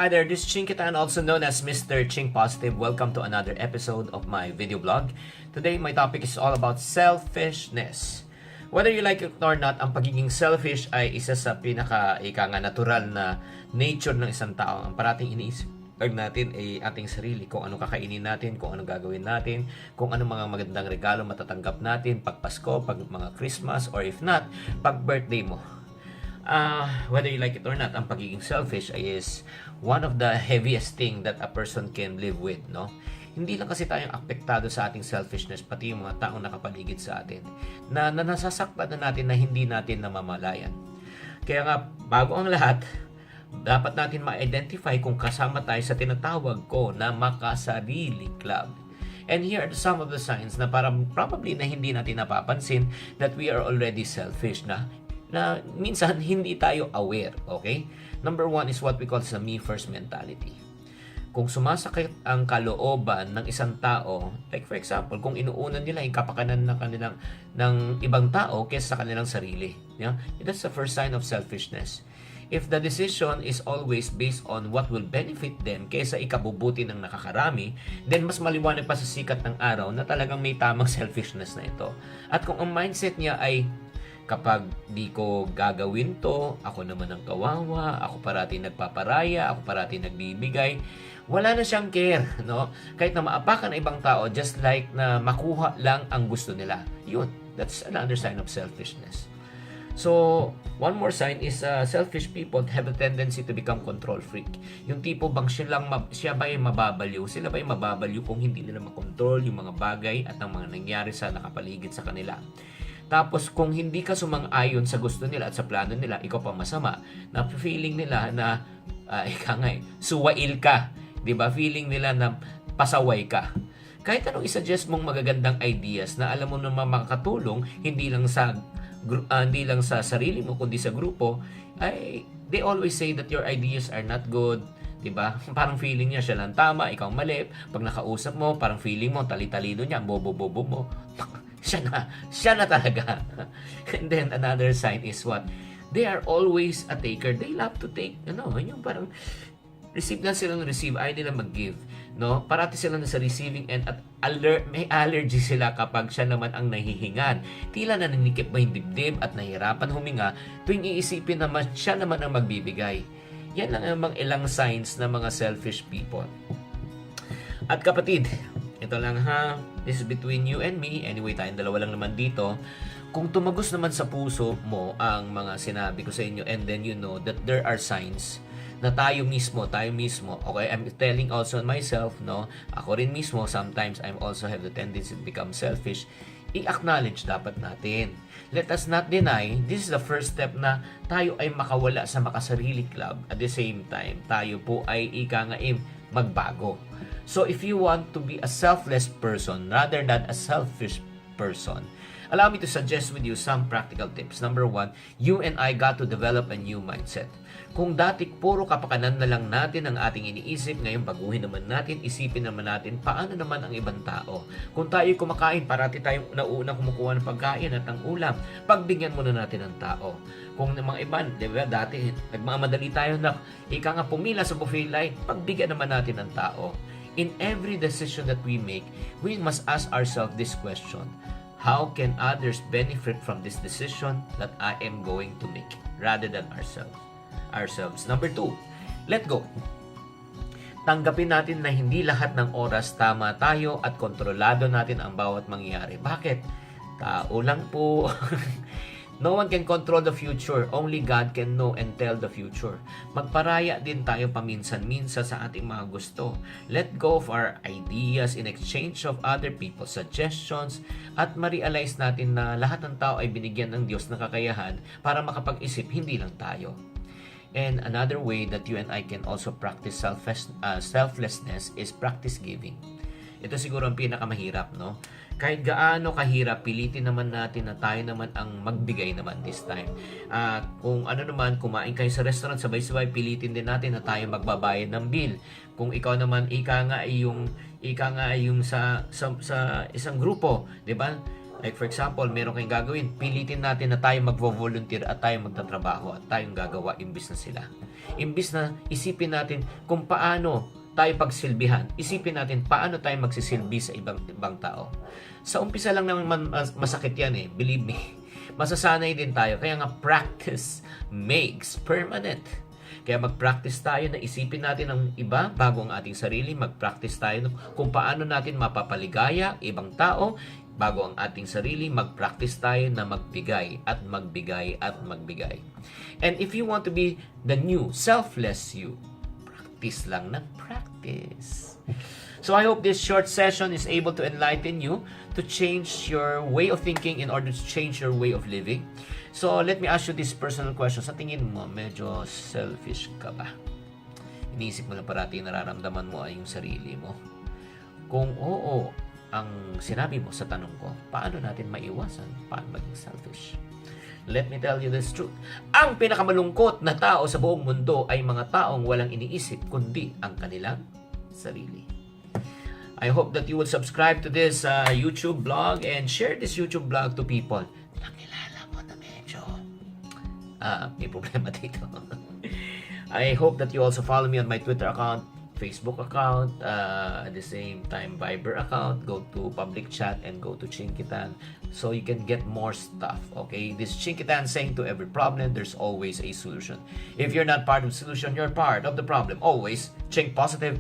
Hi there, this is Chinkitan, also known as Mr. Chink Positive. Welcome to another episode of my video blog. Today, my topic is all about selfishness. Whether you like it or not, ang pagiging selfish ay isa sa natural na nature ng isang tao. Ang parating iniisip natin ay ating sarili, kung ano kakainin natin, kung ano gagawin natin, kung ano mga magandang regalo matatanggap natin pag Pasko, pag mga Christmas, or if not, pag birthday mo. Whether you like it or not, ang pagiging selfish is one of the heaviest thing that a person can live with, no? Hindi lang kasi tayong apektado sa ating selfishness, pati yung mga taong nakapaligid sa atin, na nasasaktan na natin na hindi natin namamalayan. Kaya nga, bago ang lahat, dapat natin ma-identify kung kasama tayo sa tinatawag ko na makasarili club. And here are some of the signs na probably na hindi natin napapansin that we are already selfish na minsan hindi tayo aware, okay? Number one is what we call the me first mentality. Kung sumasakit ang kalooban ng isang tao, like for example, kung inuunan nila yung kapakanan ng ibang tao kaysa sa kanilang sarili, yeah? That's the first sign of selfishness. If the decision is always based on what will benefit them kaysa ikabubuti ng nakakarami, then mas maliwanag pa sa sikat ng araw na talagang may tamang selfishness na ito. At kung ang mindset niya ay kapag di ko gagawin to, ako naman ang kawawa, ako parati nagpaparaya, ako parati nagbibigay, wala na siyang care, no? Kahit na maapakan ng ibang tao, just like na makuha lang ang gusto nila. Yun, that's another sign of selfishness. So, one more sign is selfish people have a tendency to become control freak. Yung tipo bang siya ba ay mababaliw? Sila ba ay mababaliw kung hindi nila makontrol yung mga bagay at ang mga nangyari sa nakapaligid sa kanila? Tapos kung hindi ka sumang-ayon sa gusto nila at sa plano nila, ikaw pa masama, na feeling nila na suwail ka, 'di ba? Feeling nila na pasaway ka. Kahit anong i-suggest mong magagandang ideas na alam mo naman makakatulong hindi lang sa sarili mo kundi sa grupo, ay they always say that your ideas are not good. Diba? Parang feeling niya siya lang tama, ikaw mali. Pag nakausap mo, parang feeling mo talino niya, bobo mo. siya na talaga. And then another sign is what? They are always a taker. They love to take. Yung parang receive lang silang receive, ayaw nila mag-give. No? Parati sila na sa receiving end at may allergy sila kapag siya naman ang nahihingan. Tila naninikip ba yung dibdib at nahihirapan huminga tuwing iisipin naman siya naman ang magbibigay. Yan lang ang mga ilang signs ng mga selfish people. At kapatid, ito lang ha, this is between you and me. Anyway, tayong dalawa lang naman dito. Kung tumagos naman sa puso mo ang mga sinabi ko sa inyo, and then you know that there are signs na tayo mismo, okay, I'm telling also myself, no, ako rin mismo, sometimes I also have the tendency to become selfish. I-acknowledge dapat natin. Let us not deny, this is the first step na tayo ay makawala sa makasarili club. At the same time, tayo po ay magbago. So if you want to be a selfless person rather than a selfish person, allow me to suggest with you some practical tips. Number one, you and I got to develop a new mindset. Kung dati puro kapakanan na lang natin ang ating iniisip, ngayon baguhin naman natin, isipin naman natin paano naman ang ibang tao. Kung tayo kumakain, parati tayong naunang kumukuha ng pagkain at ang ulam, pagbigyan muna natin ang tao. Kung mga iba, di ba, dati nagmamadali tayo na pumila sa buffet line, pagbigyan naman natin ang tao. In every decision that we make, we must ask ourselves this question: how can others benefit from this decision that I am going to make rather than ourselves? Number 2, let go. Tanggapin natin na hindi lahat ng oras tama tayo at kontrolado natin ang bawat mangyayari. Bakit? Tao lang po. No one can control the future. Only God can know and tell the future. Magparaya din tayo paminsan-minsan sa ating mga gusto. Let go of our ideas in exchange of other people's suggestions at ma-realize natin na lahat ng tao ay binigyan ng Diyos ng kakayahan para makapag-isip, hindi lang tayo. And another way that you and I can also practice selflessness is practice giving. Ito siguro ang pinakamahirap, no? Kahit gaano kahirap, pilitin naman natin na tayo naman ang magbigay naman this time. Kung ano naman, kumain kayo sa restaurant, sabay-sabay, pilitin din natin na tayo magbabayad ng bill. Kung ikaw naman, ika nga ay yung sa isang grupo, di ba? Like for example, meron kayong gagawin, pilitin natin na tayo magvo-volunteer at tayo magtatrabaho at tayong gagawa imbis na sila. Imbis na isipin natin kung paano tayo pagsilbihan. Isipin natin paano tayo magsisilbi sa ibang tao. Sa umpisa lang naman masakit yan eh, believe me. Masasanay din tayo. Kaya nga practice makes permanent. Kaya mag-practice tayo na isipin natin ang iba bago ang ating sarili. Mag-practice tayo kung paano natin mapapaligaya ibang tao bago ang ating sarili. Mag-practice tayo na magbigay at magbigay at magbigay. And if you want to be the new selfless you, practice lang ng practice. So I hope this short session is able to enlighten you to change your way of thinking in order to change your way of living. So let me ask you this personal question. Sa tingin mo, medyo selfish ka ba? Iniisip mo lang parati nararamdaman mo ay yung sarili mo. Kung oo, ang sinabi mo sa tanong ko, paano natin maiwasan? Paano maging selfish? Let me tell you this truth. Ang pinakamalungkot na tao sa buong mundo ay mga taong walang iniisip kundi ang kanilang sarili. I hope that you will subscribe to this YouTube blog and share this YouTube blog to people na kilala mo na medyo may problema dito. I hope that you also follow me on my Twitter account, Facebook account, at the same time Viber account. Go to public chat and go to Chinkitan so you can get more stuff. Okay, this Chinkitan saying to every problem there's always a solution. If you're not part of the solution, you're part of the problem. Always think positive.